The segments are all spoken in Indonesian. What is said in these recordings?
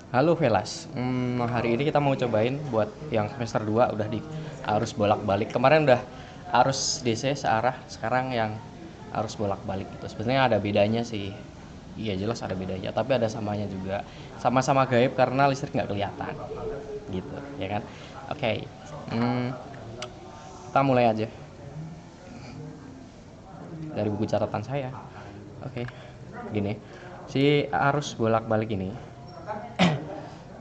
Halo Velas, hari ini kita mau cobain buat yang semester 2 udah di arus bolak-balik. Kemarin udah arus DC searah, sekarang yang arus bolak-balik gitu. Sebenarnya ada bedanya sih. Iya jelas ada bedanya, tapi ada samanya juga. Sama-sama gaib karena listrik nggak kelihatan. Gitu, ya kan? Oke, hmm, kita mulai aja dari buku catatan saya. Oke, gini. Si arus bolak-balik ini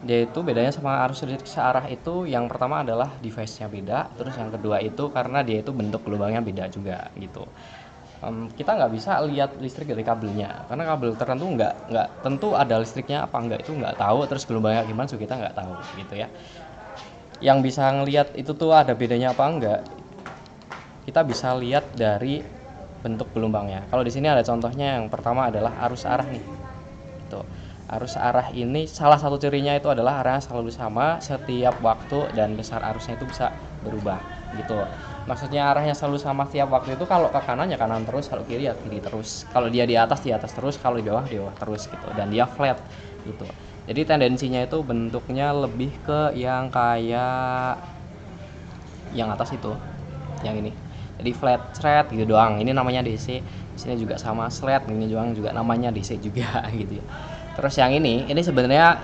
dia itu bedanya sama arus listrik searah itu yang pertama adalah device-nya beda, terus yang kedua itu karena dia itu bentuk lubangnya beda juga gitu. Kita nggak bisa lihat listrik dari kabelnya karena kabel tertentu nggak tentu ada listriknya apa enggak itu nggak tahu, terus gelombangnya gimana juga kita nggak tahu gitu ya. Yang bisa ngelihat itu tuh ada bedanya apa enggak, kita bisa lihat dari bentuk gelombangnya. Kalau di sini ada contohnya, yang pertama adalah arus arah nih. Gitu. Arus arah ini salah satu cirinya itu adalah arahnya selalu sama setiap waktu dan besar arusnya itu bisa berubah gitu. Maksudnya arahnya selalu sama setiap waktu itu kalau ke kanan ya kanan terus, kalau kiri ya kiri terus. Kalau dia di atas terus, kalau di bawah terus gitu. Dan dia flat gitu. Jadi tendensinya itu bentuknya lebih ke yang kayak yang atas itu, yang ini. Jadi flat thread gitu doang. Ini namanya DC. Di sini juga sama sled, ini juga namanya DC juga gitu ya. Terus yang ini sebenarnya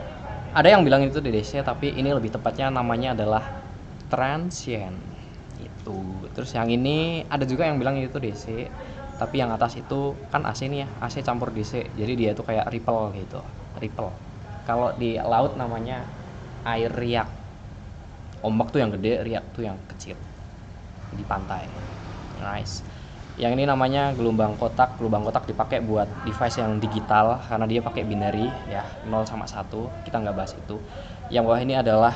ada yang bilang itu DC, tapi ini lebih tepatnya namanya adalah transient itu. Terus yang ini ada juga yang bilang itu DC, tapi yang atas itu kan AC nih ya, AC campur DC, jadi dia itu kayak ripple gitu, ripple. Kalau di laut namanya air riak, ombak tuh yang gede, riak tuh yang kecil di pantai. Nice. Yang ini namanya gelombang kotak. Gelombang kotak dipakai buat device yang digital karena dia pakai binary ya, 0 sama 1. Kita nggak bahas itu. Yang bawah ini adalah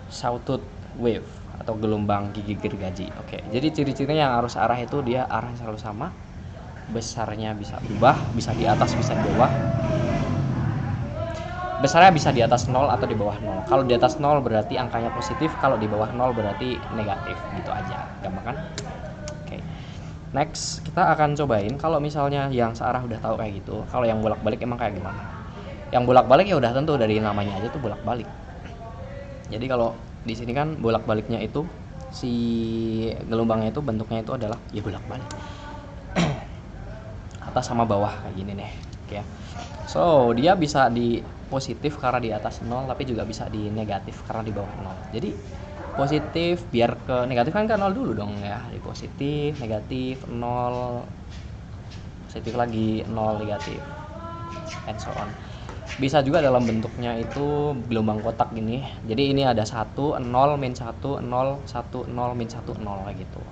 sawtooth wave atau gelombang gigi gergaji. Oke. Jadi ciri-cirinya yang arus arah itu dia arahnya selalu sama. Besarnya bisa berubah, bisa di atas, bisa di bawah. Besarnya bisa di atas 0 atau di bawah 0. Kalau di atas 0 berarti angkanya positif, kalau di bawah 0 berarti negatif. Gitu aja. Gampang kan? Oke. Next, kita akan cobain kalau misalnya yang searah udah tahu kayak gitu. Kalau yang bolak-balik emang kayak gimana? Yang bolak-balik ya udah tentu dari namanya aja tuh bolak-balik. Jadi kalau di sini kan bolak-baliknya itu si gelombangnya itu bentuknya itu adalah ya bolak-balik. Atas sama bawah kayak gini nih. Oke ya. So, dia bisa di positif karena di atas 0, tapi juga bisa di negatif karena di bawah 0. Jadi positif biar ke negatif kan ke 0 dulu dong ya. Di positif, negatif, 0, positif lagi, 0, negatif, and so on. Bisa juga dalam bentuknya itu gelombang kotak gini. Jadi ini ada 1, 0, min 1, 0, 1, 0, min 1, 0 kayak gitu.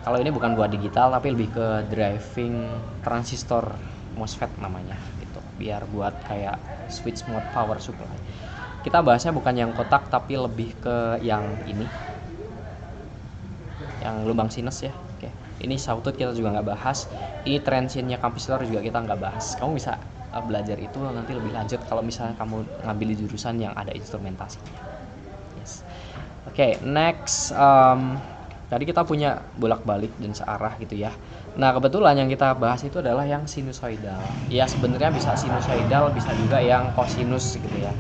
Kalau ini bukan buat digital tapi lebih ke driving transistor MOSFET namanya gitu. Biar buat kayak switch mode power supply. Kita bahasnya bukan yang kotak tapi lebih ke yang ini. Yang gelombang sinus ya. Oke. Ini sawtooth kita juga nggak bahas. Ini transientnya kapasitor juga kita nggak bahas. Kamu bisa belajar itu nanti lebih lanjut kalau misalnya kamu ngambil di jurusan yang ada instrumentasinya. Yes. Oke, next. Tadi kita punya bolak-balik dan searah gitu ya. Nah kebetulan yang kita bahas itu adalah yang sinusoidal. Ya sebenarnya bisa sinusoidal, bisa juga yang kosinus gitu ya.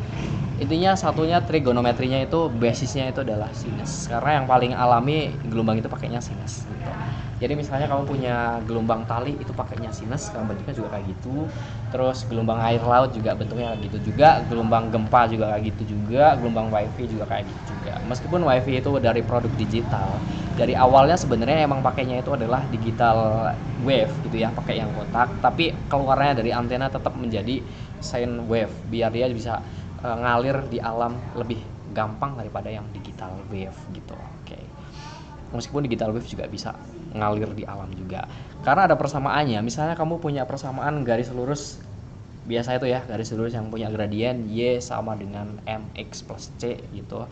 Intinya satunya trigonometrinya itu basisnya itu adalah sinus. Karena yang paling alami gelombang itu pakainya sinus gitu. Jadi misalnya kamu punya gelombang tali itu pakainya sinus, karena bentuknya juga kayak gitu. Terus gelombang air laut juga bentuknya kayak gitu juga. Gelombang gempa juga kayak gitu juga. Gelombang wifi juga kayak gitu juga. Meskipun wifi itu dari produk digital, dari awalnya sebenarnya emang pakainya itu adalah digital wave gitu ya, pakai yang kotak. Tapi keluarnya dari antena tetap menjadi sine wave biar dia bisa ngalir di alam lebih gampang daripada yang digital wave gitu. Oke. Meskipun digital wave juga bisa ngalir di alam juga. Karena ada persamaannya. Misalnya kamu punya persamaan garis lurus biasa itu ya, garis lurus yang punya gradien y sama dengan mx plus c gitu.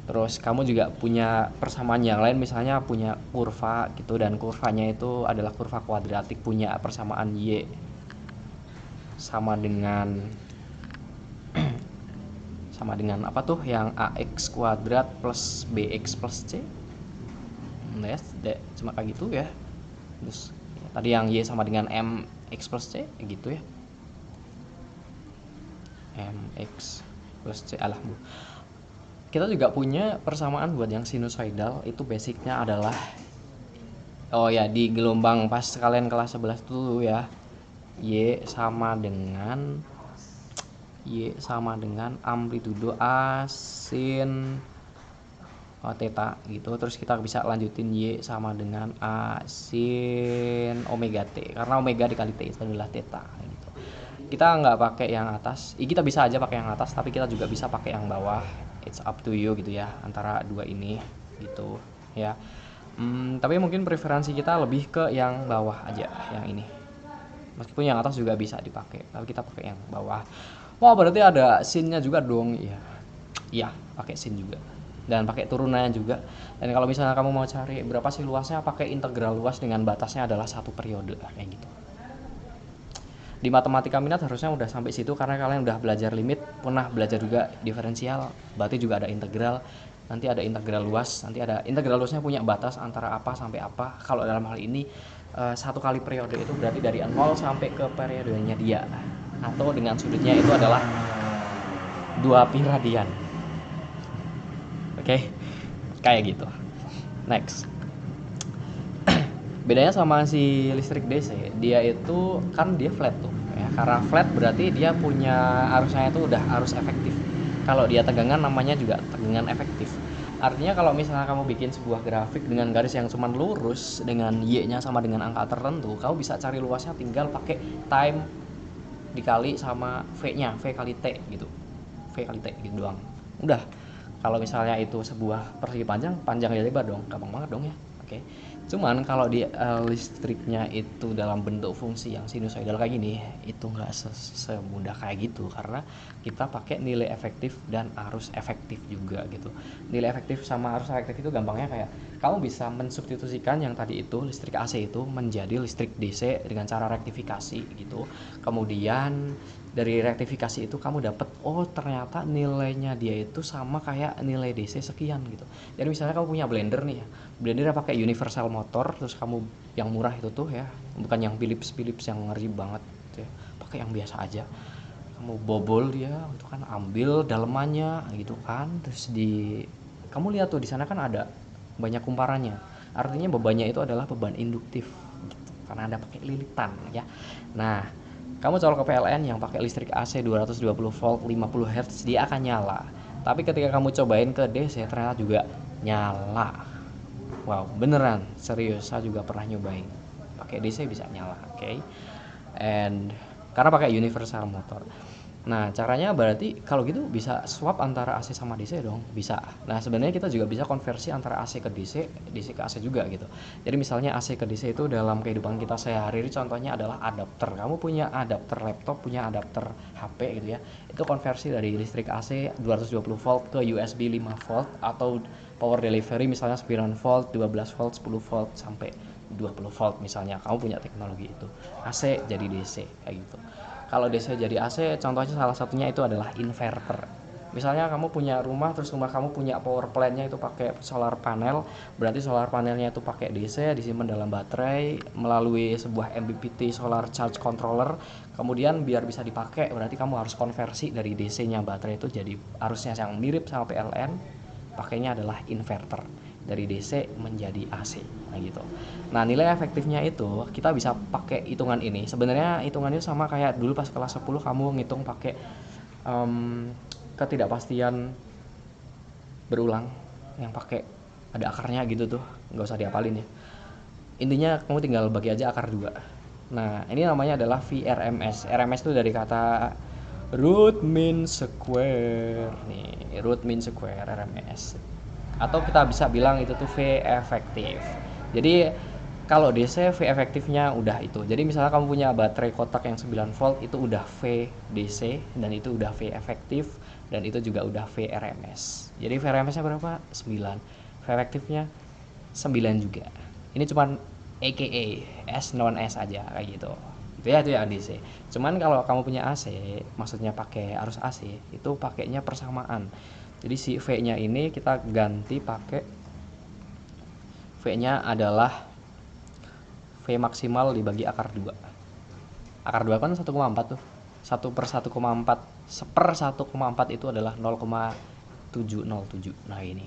Terus kamu juga punya persamaan yang lain, misalnya punya kurva gitu, dan kurvanya itu adalah kurva kuadratik, punya persamaan y sama dengan apa tuh, yang ax kuadrat plus bx plus c. Nah, cuma kayak gitu ya. Terus tadi yang y sama dengan mx plus c gitu ya. mx plus c alah bu. Kita juga punya persamaan buat yang sinusoidal, itu basicnya adalah oh ya, di gelombang pas kalian kelas 11 dulu ya, y sama dengan amplitudo A sin theta gitu. Terus kita bisa lanjutin y sama dengan A sin omega t, karena omega dikali t itu adalah theta gitu. Kita nggak pakai yang atas, kita bisa aja pakai yang atas, tapi kita juga bisa pakai yang bawah, it's up to you gitu ya, antara dua ini gitu ya. Tapi mungkin preferensi kita lebih ke yang bawah aja, yang ini. Meskipun yang atas juga bisa dipakai, tapi kita pakai yang bawah. Wah, berarti ada sin-nya juga dong. Iya, pakai sin juga. Dan pakai turunannya juga. Dan kalau misalnya kamu mau cari berapa sih luasnya, pakai integral luas dengan batasnya adalah 1 periode kayak gitu. Di matematika minat harusnya udah sampai situ, karena kalian udah belajar limit, pernah belajar juga diferensial, berarti juga ada integral. Nanti ada integral luas, nanti ada integral luasnya punya batas antara apa sampai apa. Kalau dalam hal ini 1 kali periode itu berarti dari 0 sampai ke periodenya dia, atau dengan sudutnya itu adalah 2 pi radian. Oke, kayak gitu. Next. Bedanya sama si listrik DC, dia itu kan dia flat tuh ya. Karena flat berarti dia punya arusnya itu udah arus efektif. Kalau dia tegangan namanya juga tegangan efektif. Artinya kalau misalnya kamu bikin sebuah grafik dengan garis yang cuma lurus dengan y-nya sama dengan angka tertentu, kamu bisa cari luasnya tinggal pakai time dikali sama v-nya, v kali t gitu. V kali t gitu doang. Udah. Kalau misalnya itu sebuah persegi panjang ya lebar dong, gampang banget dong ya. Oke. Cuman kalau di listriknya itu dalam bentuk fungsi yang sinusoidal kayak gini, itu nggak semudah kayak gitu, karena kita pakai nilai efektif dan arus efektif juga gitu. Nilai efektif sama arus efektif itu gampangnya kayak kamu bisa mensubstitusikan yang tadi itu listrik AC itu menjadi listrik DC dengan cara rektifikasi gitu. Kemudian dari rektifikasi itu kamu dapat ternyata nilainya dia itu sama kayak nilai DC sekian gitu. Jadi misalnya kamu punya blender nih ya, blendernya pakai universal motor, terus kamu yang murah itu tuh ya, bukan yang Philips yang ngeri banget gitu ya, pakai yang biasa aja. Kamu bobol dia itu kan, ambil dalemannya gitu kan, terus kamu lihat tuh di sana kan ada banyak kumparannya, artinya bebannya itu adalah beban induktif gitu, karena ada pakai lilitan ya. Nah, kamu colok ke PLN yang pakai listrik AC 220 volt 50 Hz, dia akan nyala. Tapi ketika kamu cobain ke DC ternyata juga nyala. Wow, beneran, serius, saya juga pernah nyobain. Pakai DC bisa nyala, oke. And karena pakai universal motor. Nah, caranya berarti kalau gitu bisa swap antara AC sama DC dong, bisa. Nah, sebenarnya kita juga bisa konversi antara AC ke DC, DC ke AC juga gitu. Jadi misalnya AC ke DC itu dalam kehidupan kita sehari-hari contohnya adalah adapter. Kamu punya adapter laptop, punya adapter HP gitu ya. Itu konversi dari listrik AC 220 volt ke USB 5 volt, atau power delivery misalnya 9 volt, 12 volt, 10 volt sampai 20 volt misalnya. Kamu punya teknologi itu. AC jadi DC kayak gitu. Kalau DC jadi AC, contohnya salah satunya itu adalah inverter. Misalnya kamu punya rumah, terus rumah kamu punya power plant-nya itu pakai solar panel, berarti solar panelnya itu pakai DC, disimpan dalam baterai melalui sebuah MPPT solar charge controller. Kemudian biar bisa dipakai, berarti kamu harus konversi dari DC-nya baterai itu jadi arusnya yang mirip sama PLN, pakainya adalah inverter. Dari DC menjadi AC gitu. Nah, nilai efektifnya itu kita bisa pakai hitungan ini. Sebenarnya hitungannya sama kayak dulu pas kelas 10 kamu ngitung pakai ketidakpastian berulang yang pakai ada akarnya gitu tuh, nggak usah dihafalin ya. Intinya kamu tinggal bagi aja akar 2. Nah, ini namanya adalah VRMS. RMS itu dari kata root mean square. Nih, root mean square RMS. Atau kita bisa bilang itu tuh V efektif. Jadi kalau DC V efektifnya udah itu. Jadi misalnya kamu punya baterai kotak yang 9 volt, itu udah V DC dan itu udah V efektif, dan itu juga udah V RMS. Jadi V RMS-nya berapa? 9. V efektifnya 9 juga. Ini cuman AKA S non S aja kayak gitu. Itu ya DC. Cuman kalau kamu punya AC, maksudnya pakai arus AC, itu pakainya persamaan. Jadi si V-nya ini kita ganti pakai V-nya adalah V maksimal dibagi akar 2. Akar 2 kan 1,4 tuh. 1/1,4 1/1,4 itu adalah 0,707. Nah ini,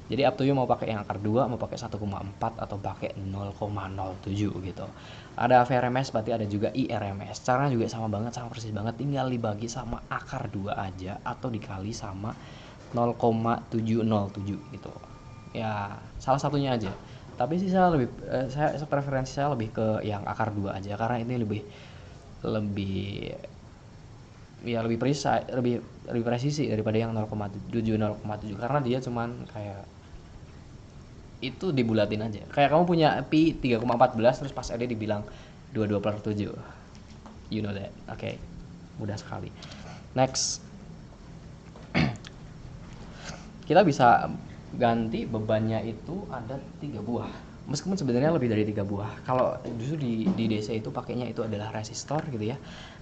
jadi up to you mau pakai yang akar 2, mau pakai 1,4 atau pakai 0,07 gitu. Ada VRMS, berarti ada juga IRMS. Caranya juga sama banget, sama persis banget, tinggal dibagi sama akar 2 aja atau dikali sama 0,707 gitu. Ya, salah satunya aja. Tapi sih saya lebih preferensi saya lebih ke yang akar 2 aja karena ini lebih ya lebih presisi daripada yang 0,7 karena dia cuman kayak itu dibulatin aja. Kayak kamu punya pi 3,14 terus pas ada dibilang 22/7. You know that. Oke. Mudah sekali. Next. Kita bisa ganti bebannya itu ada 3 buah. Meskipun sebenarnya lebih dari 3 buah. Kalau justru di DC itu pakainya itu adalah resistor gitu ya.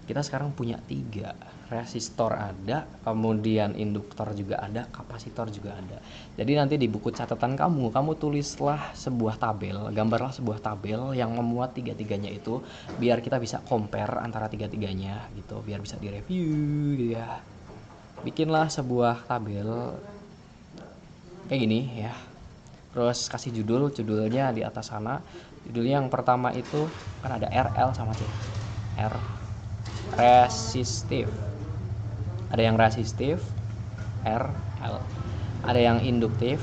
Kita sekarang punya 3. Resistor ada, kemudian induktor juga ada, kapasitor juga ada. Jadi nanti di buku catatan kamu tulislah sebuah tabel, gambarlah sebuah tabel yang memuat 3-3-nya itu biar kita bisa compare antara 3-3-nya gitu, biar bisa direview gitu ya. Bikinlah sebuah tabel kayak gini ya. Terus kasih judulnya di atas sana. Judulnya yang pertama itu kan ada RL sama C. R resistif. Ada yang resistif, RL. Ada yang induktif.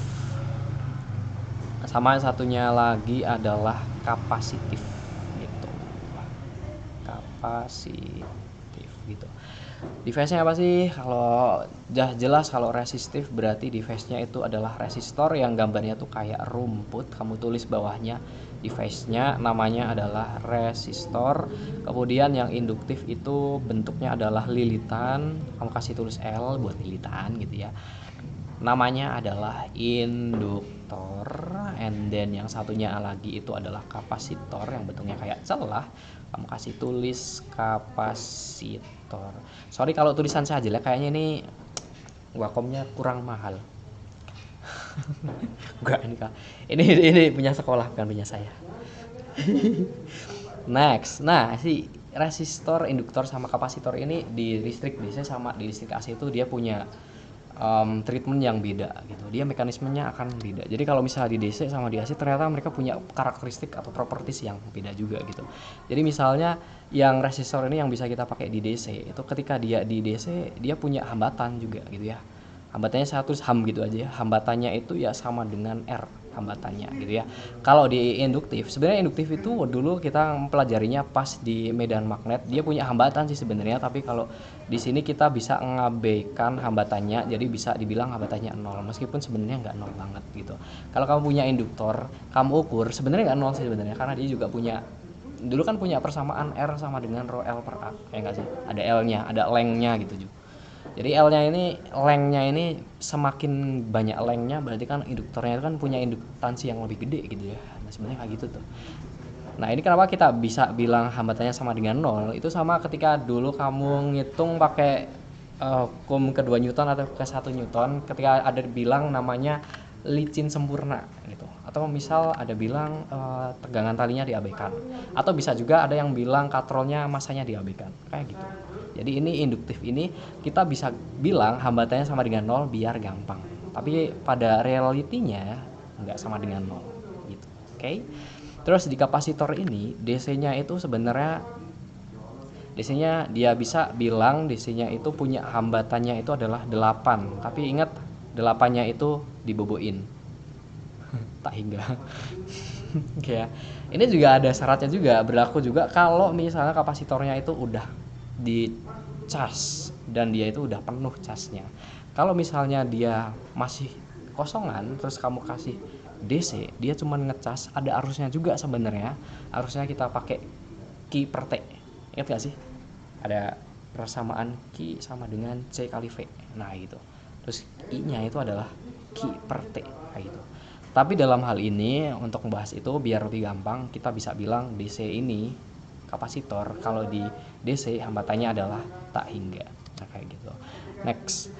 Sama satunya lagi adalah kapasitif gitu. Kapasitif gitu. Device-nya apa sih? Kalau jelas kalau resistif berarti device-nya itu adalah resistor yang gambarnya tuh kayak rumput. Kamu tulis bawahnya device-nya namanya adalah resistor. Kemudian yang induktif itu bentuknya adalah lilitan. Kamu kasih tulis L buat lilitan gitu ya. Namanya adalah induktor. And then yang satunya lagi itu adalah kapasitor yang bentuknya kayak celah. Kamu kasih tulis kapasitor. Sorry kalau tulisan saya jelek, kayaknya ini Wacomnya kurang mahal. Enggak, ini punya sekolah bukan punya saya. Next. Nah, si resistor, induktor sama kapasitor ini di listrik DC sama di listrik AC itu dia punya treatment yang beda gitu. Dia mekanismenya akan beda. Jadi kalau misalnya di DC sama di AC ternyata mereka punya karakteristik atau properties yang beda juga gitu. Jadi misalnya yang resistor ini yang bisa kita pakai di DC itu ketika dia di DC dia punya hambatan juga gitu ya. Hambatannya saya tulis ham gitu aja ya. Hambatannya itu ya sama dengan R hambatannya gitu ya. Kalau di induktif, sebenarnya induktif itu dulu kita mempelajarinya pas di medan magnet, dia punya hambatan sih sebenarnya, tapi kalau di sini kita bisa ngabaikan hambatannya, jadi bisa dibilang hambatannya 0 meskipun sebenarnya nggak 0 banget gitu. Kalau kamu punya induktor, kamu ukur sebenarnya nggak 0 sih sebenarnya karena dia juga punya dulu kan punya persamaan R sama dengan rho L per A, ya nggak sih? Ada L-nya, ada length-nya gitu juga. Jadi length-nya ini semakin banyak length-nya berarti kan induktornya itu kan punya induktansi yang lebih gede gitu ya. Nah, sebenarnya kayak gitu tuh. Nah, ini kenapa kita bisa bilang hambatannya sama dengan 0? Itu sama ketika dulu kamu ngitung pakai hukum kedua Newton atau ke 1 Newton ketika ada bilang namanya licin sempurna gitu. Atau misal ada bilang tegangan talinya diabaikan. Atau bisa juga ada yang bilang katrolnya masanya diabaikan. Kayak gitu. Jadi ini induktif ini kita bisa bilang hambatannya sama dengan 0 biar gampang. Tapi pada realitinya nggak sama dengan 0 gitu. Oke. Terus di kapasitor ini DC-nya itu sebenarnya DC-nya dia bisa bilang DC-nya itu punya hambatannya itu adalah 8. Tapi ingat 8-nya itu diboboin. Tak hingga. Oke ya. Ini juga ada syaratnya juga, berlaku juga kalau misalnya kapasitornya itu udah di cas dan dia itu udah penuh casnya. Kalau misalnya dia masih kosongan terus kamu kasih DC, dia cuma ngecas, ada arusnya juga sebenarnya. Arusnya kita pakai Q per T. Ingat gak sih? Ada persamaan Q sama dengan C kali V. Nah gitu. Terus I-nya itu adalah Q per T kayak gitu. Tapi dalam hal ini untuk membahas itu biar lebih gampang kita bisa bilang DC ini kapasitor kalau di DC hambatannya adalah tak hingga. Nah kayak gitu. Next.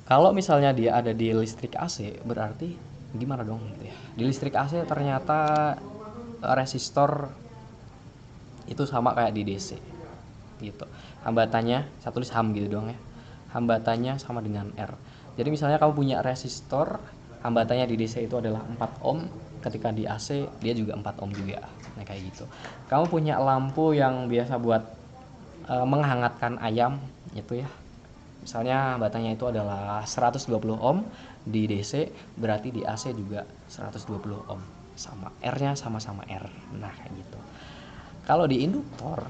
Kalau misalnya dia ada di listrik AC berarti gimana dong gitu ya. Di listrik AC ternyata resistor itu sama kayak di DC. gitu. Hambatannya, saya tulis ham gitu doang ya. Hambatannya sama dengan R. Jadi misalnya kamu punya resistor, hambatannya di DC itu adalah 4 ohm, ketika di AC dia juga 4 ohm juga. Nah kayak gitu. Kamu punya lampu yang biasa buat menghangatkan ayam itu ya. Misalnya hambatannya itu adalah 120 ohm di DC, berarti di AC juga 120 ohm. Sama R-nya sama-sama R. Nah kayak gitu. Kalau di induktor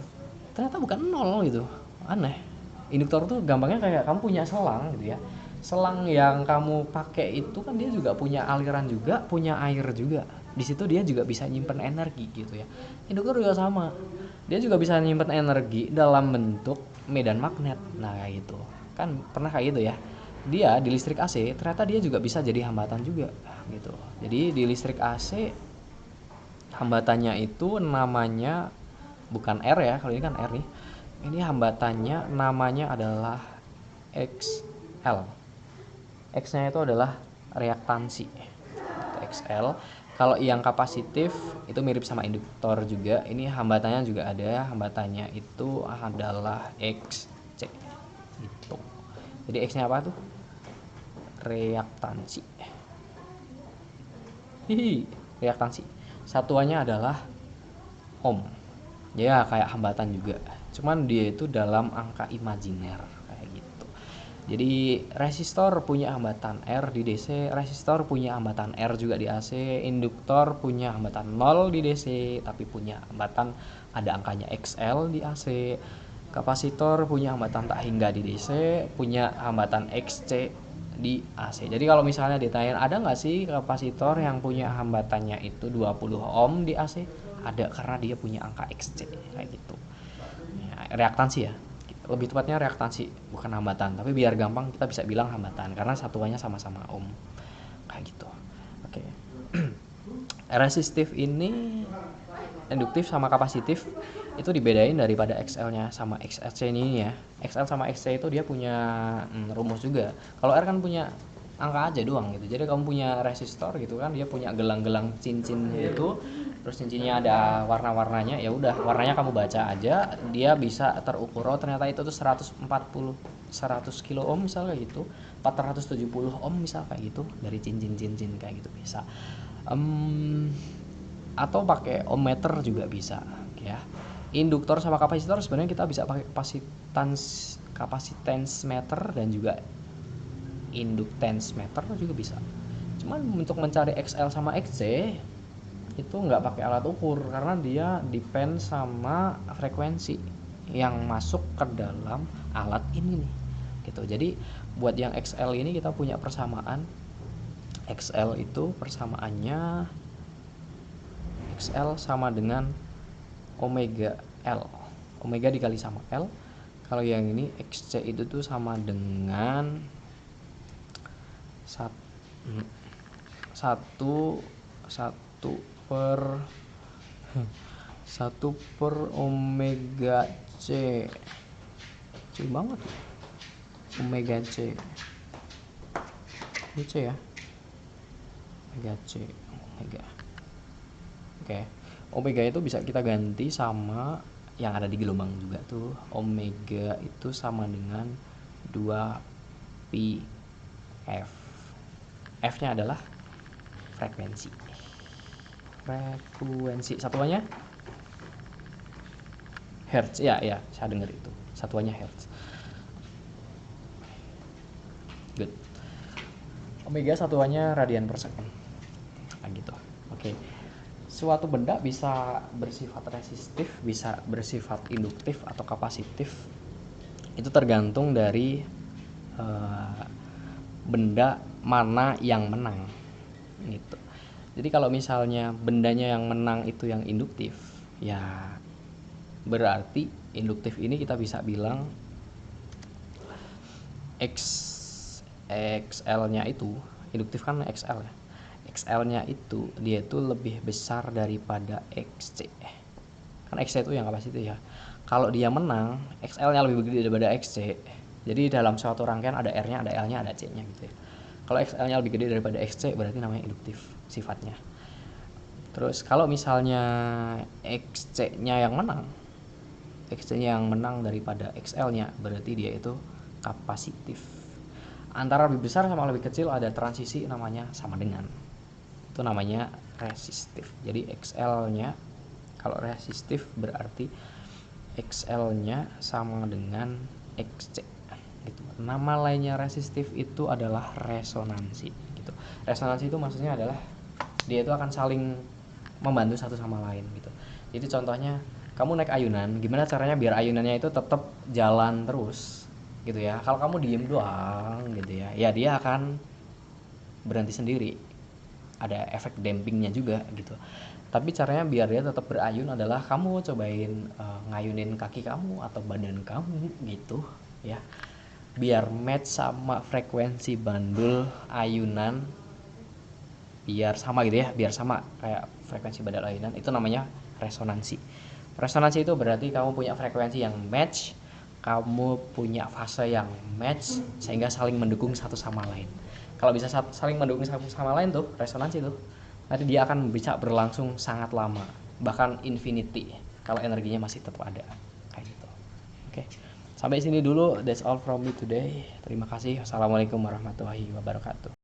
ternyata bukan nol gitu. Aneh. Induktor tuh gampangnya kayak kamu punya selang gitu ya. Selang yang kamu pakai itu kan dia juga punya aliran juga, punya air juga. Di situ dia juga bisa nyimpen energi gitu ya. Induktor juga sama. Dia juga bisa nyimpen energi dalam bentuk medan magnet. Nah kayak gitu. Kan pernah kayak gitu ya. Dia di listrik AC ternyata dia juga bisa jadi hambatan juga gitu. Jadi di listrik AC hambatannya itu namanya bukan R ya, kalau ini kan R nih. Ini hambatannya namanya adalah XL. X-nya itu adalah reaktansi. XL. Kalau yang kapasitif itu mirip sama induktor juga. Ini hambatannya juga ada. Hambatannya itu adalah XC. Gitu. Jadi X-nya apa tuh? Reaktansi. Reaktansi. Satuannya adalah ohm. Ya kayak hambatan juga. Cuman dia itu dalam angka imajiner kayak gitu. Jadi resistor punya hambatan R di DC, resistor punya hambatan R juga di AC, induktor punya hambatan 0 di DC tapi punya hambatan ada angkanya XL di AC. Kapasitor punya hambatan tak hingga di DC, punya hambatan XC di AC. Jadi kalau misalnya ditanya ada nggak sih kapasitor yang punya hambatannya itu 20 ohm di AC? Ada, karena dia punya angka XC kayak gitu. Ya, reaktansi ya. Lebih tepatnya reaktansi, bukan hambatan. Tapi biar gampang kita bisa bilang hambatan karena satuannya sama-sama ohm. Kayak gitu. Oke. Resistif ini induktif sama kapasitif itu dibedain daripada XL-nya sama XC ini ya. XL sama XC itu dia punya rumus juga. Kalau R kan punya angka aja doang gitu. Jadi kamu punya resistor gitu kan, dia punya gelang-gelang cincin itu, terus cincinnya ada warna-warnanya, ya udah warnanya kamu baca aja, dia bisa terukur. Oh ternyata itu tuh 100 kilo ohm misalnya gitu, 470 ohm misal kayak gitu dari cincin-cincin kayak gitu bisa. Atau pakai ohmmeter juga bisa ya. Induktor sama kapasitor sebenarnya kita bisa pakai kapasitance meter dan juga inductance meter juga bisa. Cuman untuk mencari XL sama XC itu nggak pakai alat ukur karena dia depend sama frekuensi yang masuk ke dalam alat ini nih gitu. Jadi buat yang XL ini kita punya persamaan. XL itu persamaannya XL sama dengan omega L. Omega dikali sama L. Kalau yang ini XC itu tuh sama dengan 1 per omega C. Kecil banget. Omega C. Ini C ya. Omega C. Omega. Oke. Omega itu bisa kita ganti sama yang ada di gelombang juga tuh. Omega itu sama dengan 2 pi F. F-nya adalah frekuensi. Satuannya hertz. Ya, saya dengar itu. Satuannya hertz. Good. Omega satuannya radian per second. Nah, gitu. Oke. Suatu benda bisa bersifat resistif, bisa bersifat induktif atau kapasitif. Itu tergantung dari benda mana yang menang gitu. Jadi kalau misalnya bendanya yang menang itu yang induktif, ya berarti induktif ini kita bisa bilang XL-nya itu, induktif kan XL ya. XL-nya itu dia itu lebih besar daripada XC. Kan XC itu yang kapasitif ya. Kalau dia menang, XL-nya lebih gede daripada XC. Jadi dalam suatu rangkaian ada R-nya, ada L-nya, ada C-nya gitu ya. Kalau XL-nya lebih gede daripada XC berarti namanya induktif sifatnya. Terus kalau misalnya XC-nya yang menang, X-nya yang menang daripada XL-nya, berarti dia itu kapasitif. Antara lebih besar sama lebih kecil ada transisi namanya sama dengan, itu namanya resistif. Jadi XL-nya kalau resistif berarti XL-nya sama dengan XC gitu. Nama lainnya resistif itu adalah resonansi gitu. Resonansi itu maksudnya adalah dia itu akan saling membantu satu sama lain gitu. Jadi contohnya kamu naik ayunan, gimana caranya biar ayunannya itu tetap jalan terus gitu ya. Kalau kamu diem doang gitu ya, ya dia akan berhenti sendiri. Ada efek dampingnya juga gitu. Tapi caranya biar dia tetap berayun adalah kamu cobain ngayunin kaki kamu atau badan kamu gitu ya. Biar match sama frekuensi bandul ayunan, biar sama gitu ya, biar sama kayak frekuensi bandul ayunan, itu namanya resonansi. Resonansi itu berarti kamu punya frekuensi yang match, kamu punya fase yang match, sehingga saling mendukung satu sama lain. Kalau bisa saling mendukung satu sama lain tuh resonansi tuh, nanti dia akan bisa berlangsung sangat lama, bahkan infinity kalau energinya masih tetap ada kayak gitu. Oke, sampai sini dulu, that's all from me today. Terima kasih. Assalamualaikum warahmatullahi wabarakatuh.